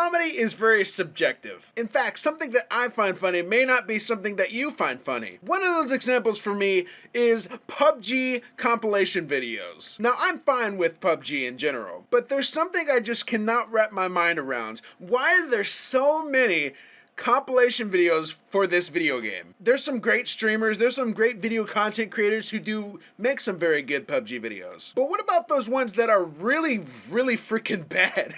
Comedy is very subjective. In fact, something that I find funny may not be something that you find funny. One of those examples for me is PUBG compilation videos. Now, I'm fine with PUBG in general, but there's something I just cannot wrap my mind around. Why are there so many compilation videos for this video game? There's some great streamers, there's some great video content creators who do make some very good PUBG videos. But what about those ones that are really freaking bad?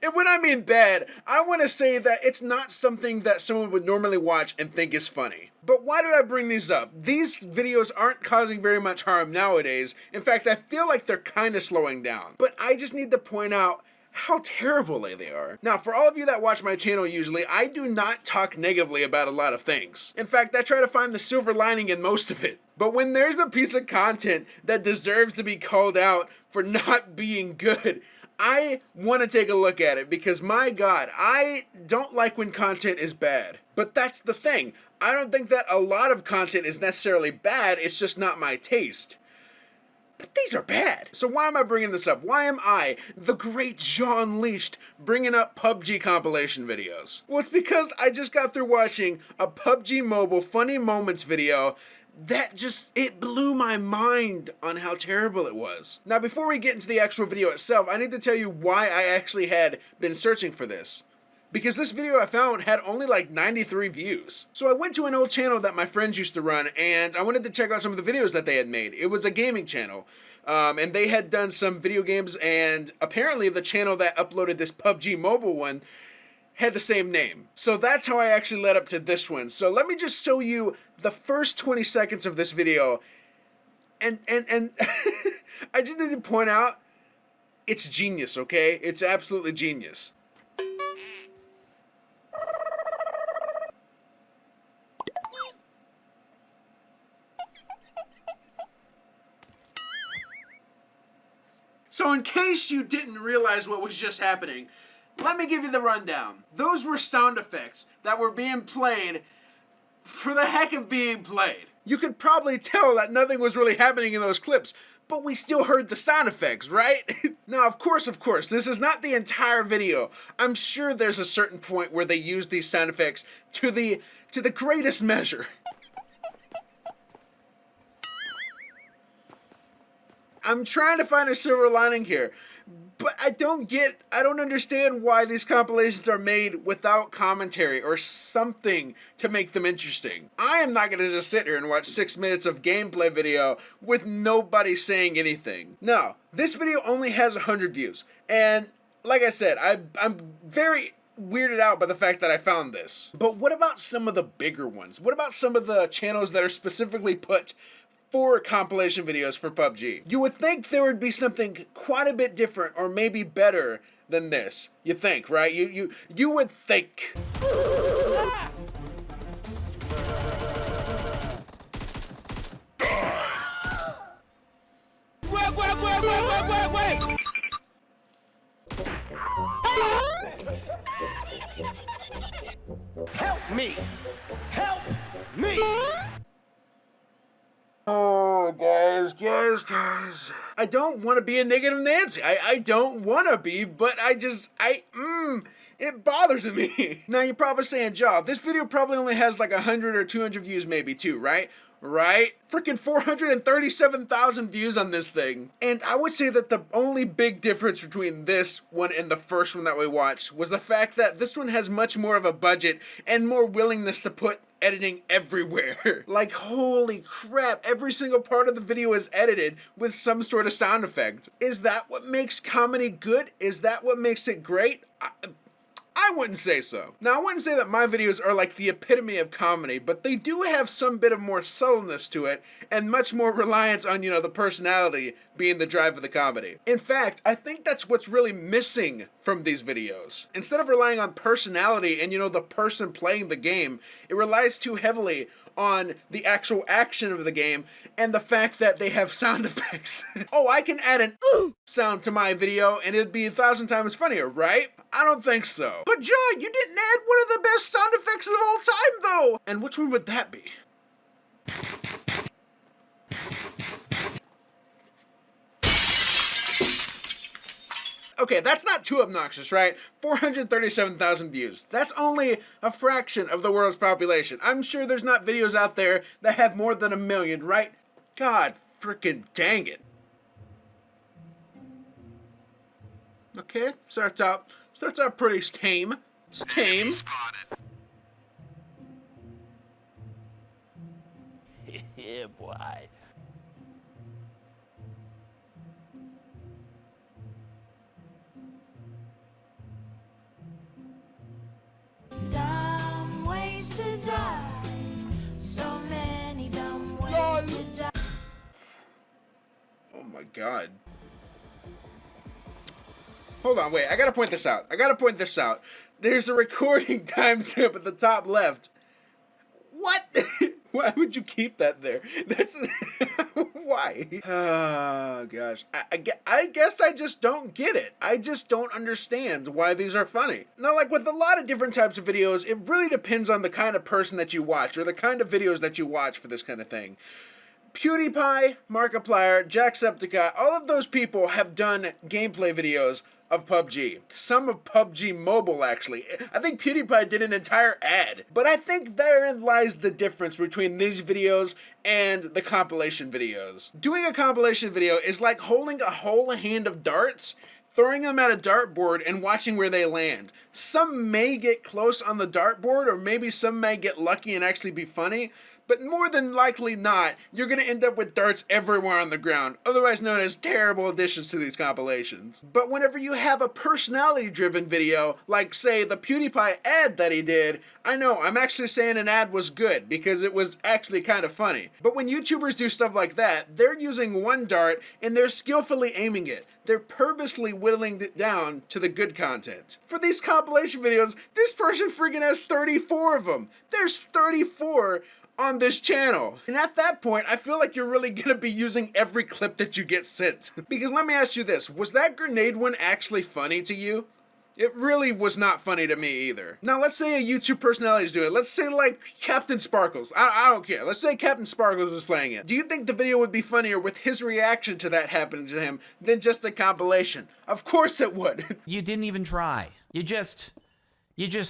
And when I mean bad, I want to say that it's not something that someone would normally watch and think is funny. But why did I bring these up? These videos aren't causing very much harm nowadays. In fact, I feel like they're kind of slowing down. But I just need to point out how terrible they are. Now, for all of you that watch my channel usually, I do not talk negatively about a lot of things. In fact, I try to find the silver lining in most of it. But when there's a piece of content that deserves to be called out for not being good, I want to take a look at it because, my God, I don't like when content is bad. But that's the thing. I don't think that a lot of content is necessarily bad, it's just not my taste. But these are bad. So why am I bringing this up? Why am I, the great Jawunleashed, bringing up PUBG compilation videos? Well, it's because I just got through watching a PUBG Mobile Funny Moments video that it blew my mind on how terrible it was. Now, before we get into the actual video itself, I need to tell you why I actually had been searching for this. Because this video I found had only like 93 views. So I went to an old channel that my friends used to run, and I wanted to check out some of the videos that they had made. It was a gaming channel, and they had done some video games, and apparently the channel that uploaded this PUBG Mobile one had the same name. So that's how I actually led up to this one. So let me just show you the first 20 seconds of this video, and I just need to point out, it's genius, okay? It's absolutely genius. So in case you didn't realize what was just happening, let me give you the rundown. Those were sound effects that were being played for the heck of being played. You could probably tell that nothing was really happening in those clips, but we still heard the sound effects, right? Now, of course, this is not the entire video. I'm sure there's a certain point where they use these sound effects to the greatest measure. I'm trying to find a silver lining here, but I don't understand why these compilations are made without commentary or something to make them interesting. I am not going to just sit here and watch 6 minutes of gameplay video with nobody saying anything. No, this video only has 100 views, and like I said, I'm very weirded out by the fact that I found this. But what about some of the bigger ones? What about some of the channels that are specifically put for compilation videos for PUBG? You would think there would be something quite a bit different or maybe better than this. You think, right? You would think. Wait. Help me! Help me! Oh, guys. I don't want to be a negative Nancy. I don't want to be, but it bothers me. Now, you're probably saying, Jaw, this video probably only has like 100 or 200 views maybe too, right? Right? Freaking 437,000 views on this thing. And I would say that the only big difference between this one and the first one that we watched was the fact that this one has much more of a budget and more willingness to put editing everywhere. Like, holy crap, every single part of the video is edited with some sort of sound effect. Is that what makes comedy good? Is that what makes it great? I wouldn't say so. Now, I wouldn't say that my videos are like the epitome of comedy, but they do have some bit of more subtleness to it and much more reliance on, the personality being the drive of the comedy. In fact, I think that's what's really missing from these videos. Instead of relying on personality and, the person playing the game, it relies too heavily on the actual action of the game and the fact that they have sound effects. Oh, I can add an sound to my video and it'd be 1,000 times funnier, right? I don't think so. But John, you didn't add one of the best sound effects of all time though. And which one would that be? Okay, that's not too obnoxious, right? 437,000 views. That's only a fraction of the world's population. I'm sure there's not videos out there that have more than 1 million, right? God freaking dang it. Okay, starts out pretty tame. It's tame. Yeah, boy. Dumb ways to die. So many dumb ways to die. Oh my god. Hold on, wait, I gotta point this out. There's a recording timestamp at the top left. What? Why would you keep that there? That's... Why? Oh, gosh. I guess I just don't get it. I just don't understand why these are funny. Now, like with a lot of different types of videos, it really depends on the kind of person that you watch or the kind of videos that you watch for this kind of thing. PewDiePie, Markiplier, Jacksepticeye, all of those people have done gameplay videos of PUBG. Some of PUBG Mobile, actually. I think PewDiePie did an entire ad. But I think therein lies the difference between these videos and the compilation videos. Doing a compilation video is like holding a whole hand of darts, throwing them at a dartboard and watching where they land. Some may get close on the dartboard, or maybe some may get lucky and actually be funny, but more than likely not, you're gonna end up with darts everywhere on the ground, otherwise known as terrible additions to these compilations. But whenever you have a personality-driven video, like say the PewDiePie ad that he did, I know, I'm actually saying an ad was good, because it was actually kind of funny. But when YouTubers do stuff like that, they're using one dart and they're skillfully aiming it. They're purposely whittling it down to the good content. For these compilation videos, this person freaking has 34 of them. There's 34 on this channel. And at that point, I feel like you're really gonna be using every clip that you get sent. Because let me ask you this, was that grenade one actually funny to you? It really was not funny to me either. Now let's say a YouTube personality is doing it. Let's say like Captain Sparkles. I don't care. Let's say Captain Sparkles was playing it. Do you think the video would be funnier with his reaction to that happening to him than just the compilation? Of course it would. You didn't even try. You just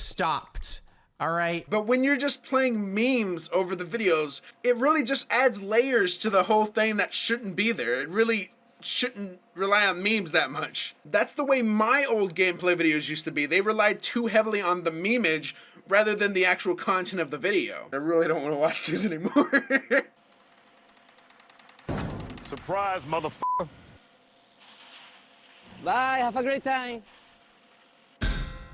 stopped. All right. But when you're just playing memes over the videos, it really just adds layers to the whole thing that shouldn't be there. It really shouldn't rely on memes that much. That's the way my old gameplay videos used to be. They relied too heavily on the memeage rather than the actual content of the video. I really don't want to watch these anymore. Surprise, motherfucker. Bye, have a great time.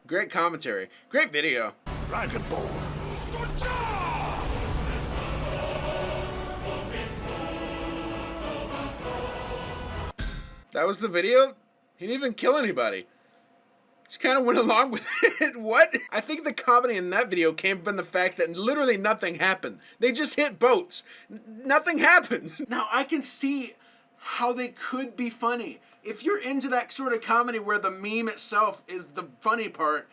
Great commentary. Great video. Dragon Ball. That was the video? He didn't even kill anybody. Just kind of went along with it. What? I think the comedy in that video came from the fact that literally nothing happened. They just hit boats. Nothing happened. Now, I can see how they could be funny. If you're into that sort of comedy where the meme itself is the funny part,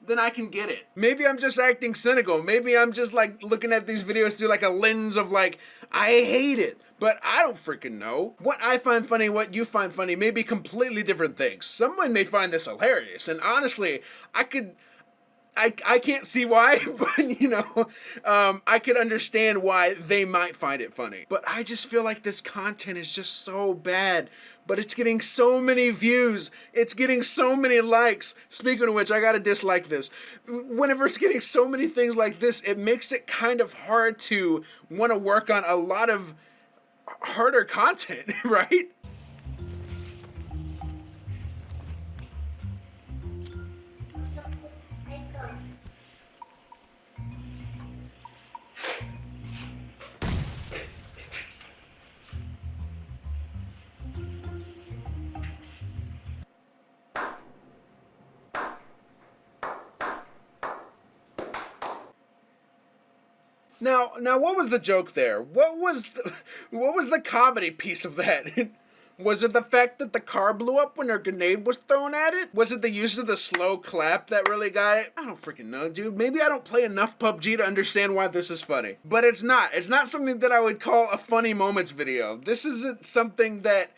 then I can get it. Maybe I'm just acting cynical. Maybe I'm just like looking at these videos through like a lens of like, I hate it. But I don't freaking know. What I find funny, what you find funny may be completely different things. Someone may find this hilarious. And honestly, I can't see why, but you know, I could understand why they might find it funny. But I just feel like this content is just so bad. But it's getting so many views. It's getting so many likes. Speaking of which, I gotta dislike this. Whenever it's getting so many things like this, it makes it kind of hard to want to work on a lot of harder content, right? Now, what was the joke there? What was the comedy piece of that? Was it the fact that the car blew up when a grenade was thrown at it? Was it the use of the slow clap that really got it? I don't freaking know, dude. Maybe I don't play enough PUBG to understand why this is funny. But it's not. It's not something that I would call a funny moments video. This isn't something that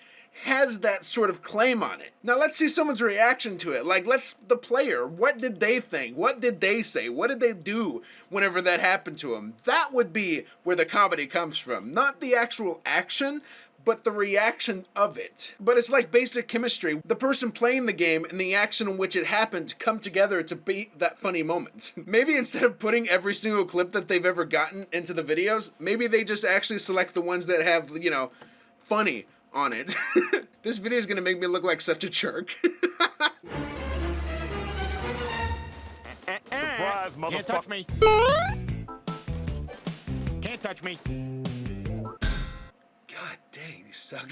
has that sort of claim on it. Now let's see someone's reaction to it. Like, the player, what did they think? What did they say? What did they do whenever that happened to them? That would be where the comedy comes from. Not the actual action, but the reaction of it. But it's like basic chemistry. The person playing the game and the action in which it happened come together to be that funny moment. Maybe instead of putting every single clip that they've ever gotten into the videos, maybe they just actually select the ones that have, you know, funny on it. This video is gonna make me look like such a jerk. Surprise, motherfucker. Can't touch me. Can't touch me. God dang, these suck.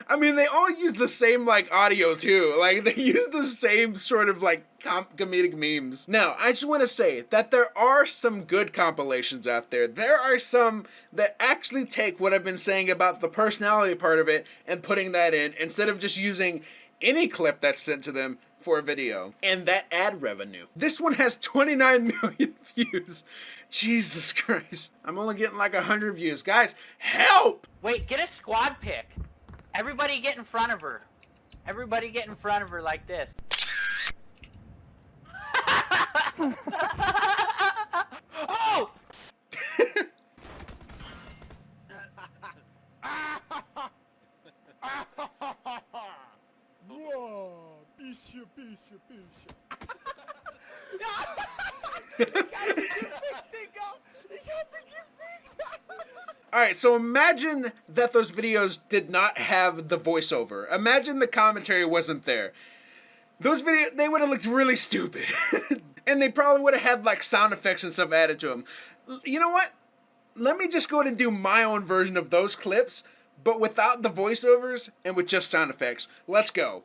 I mean, they all use the same, like, audio, too. Like, they use the same sort of, like, comedic memes. Now, I just want to say that there are some good compilations out there. There are some that actually take what I've been saying about the personality part of it and putting that in, instead of just using any clip that's sent to them for a video. And that ad revenue. This one has 29 million views. Jesus Christ. I'm only getting like 100 views. Guys, help! Wait, get a squad pick. Everybody get in front of her. Everybody get in front of her like this. Oh! Alright, so imagine that those videos did not have the voiceover. Imagine the commentary wasn't there. Those videos, they would have looked really stupid. And they probably would have had like sound effects and stuff added to them. You know what? Let me just go ahead and do my own version of those clips, but without the voiceovers and with just sound effects. Let's go.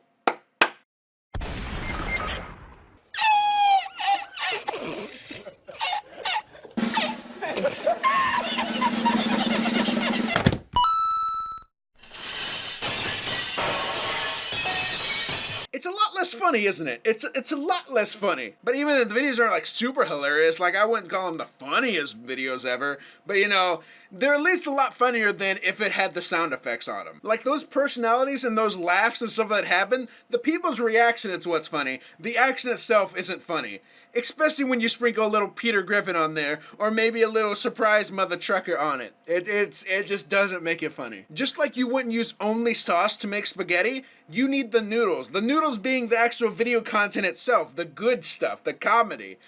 It's a lot less funny, isn't it? It's a lot less funny. But even if the videos aren't like super hilarious, like I wouldn't call them the funniest videos ever, but you know, they're at least a lot funnier than if it had the sound effects on them. Like those personalities and those laughs and stuff that happen, the people's reaction is what's funny. The action itself isn't funny. Especially when you sprinkle a little Peter Griffin on there, or maybe a little surprise mother trucker on it. It just doesn't make it funny. Just like you wouldn't use only sauce to make spaghetti, you need the noodles. The noodles being the actual video content itself, the good stuff, the comedy.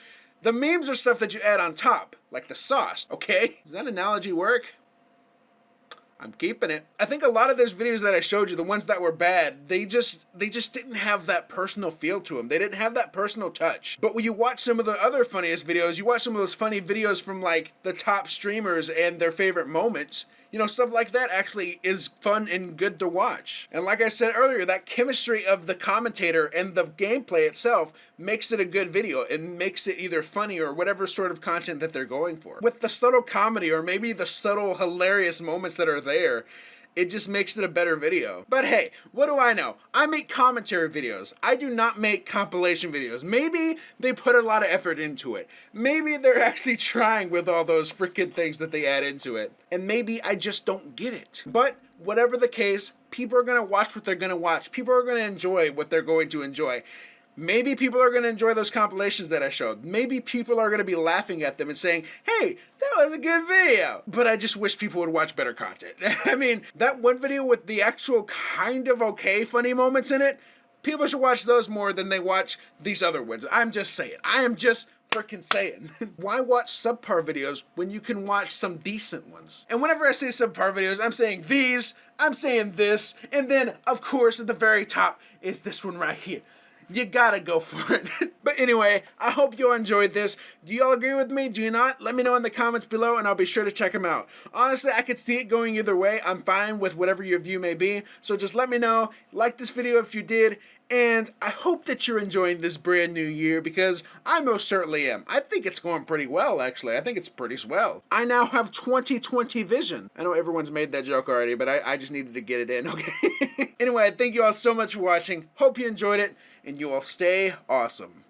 The memes are stuff that you add on top, like the sauce, okay? Does that analogy work? I'm keeping it. I think a lot of those videos that I showed you, the ones that were bad, they just didn't have that personal feel to them. They didn't have that personal touch. But when you watch some of the other funniest videos, you watch some of those funny videos from like the top streamers and their favorite moments, you know, stuff like that actually is fun and good to watch. And like I said earlier, that chemistry of the commentator and the gameplay itself makes it a good video and makes it either funny or whatever sort of content that they're going for. With the subtle comedy or maybe the subtle hilarious moments that are there, it just makes it a better video. But hey, what do I know? I make commentary videos. I do not make compilation videos. Maybe they put a lot of effort into it. Maybe they're actually trying with all those freaking things that they add into it. And maybe I just don't get it. But whatever the case, people are gonna watch what they're gonna watch. People are gonna enjoy what they're going to enjoy. Maybe people are going to enjoy those compilations that I showed. Maybe people are going to be laughing at them and saying, hey, that was a good video. But I just wish people would watch better content. I mean, that one video with the actual kind of okay funny moments in it, people should watch those more than they watch these other ones. I'm just saying. I am just freaking saying. Why watch subpar videos when you can watch some decent ones? And whenever I say subpar videos, I'm saying these, I'm saying this, and then, of course, at the very top is this one right here. You gotta go for it. But anyway, I hope you all enjoyed this. Do you all agree with me? Do you not? Let me know in the comments below and I'll be sure to check them out. Honestly, I could see it going either way. I'm fine with whatever your view may be. So just let me know. Like this video if you did. And I hope that you're enjoying this brand new year because I most certainly am. I think it's going pretty well, actually. I think it's pretty swell. I now have 20/20 vision. I know everyone's made that joke already, but I just needed to get it in, okay? Anyway, thank you all so much for watching. Hope you enjoyed it, and you all stay awesome.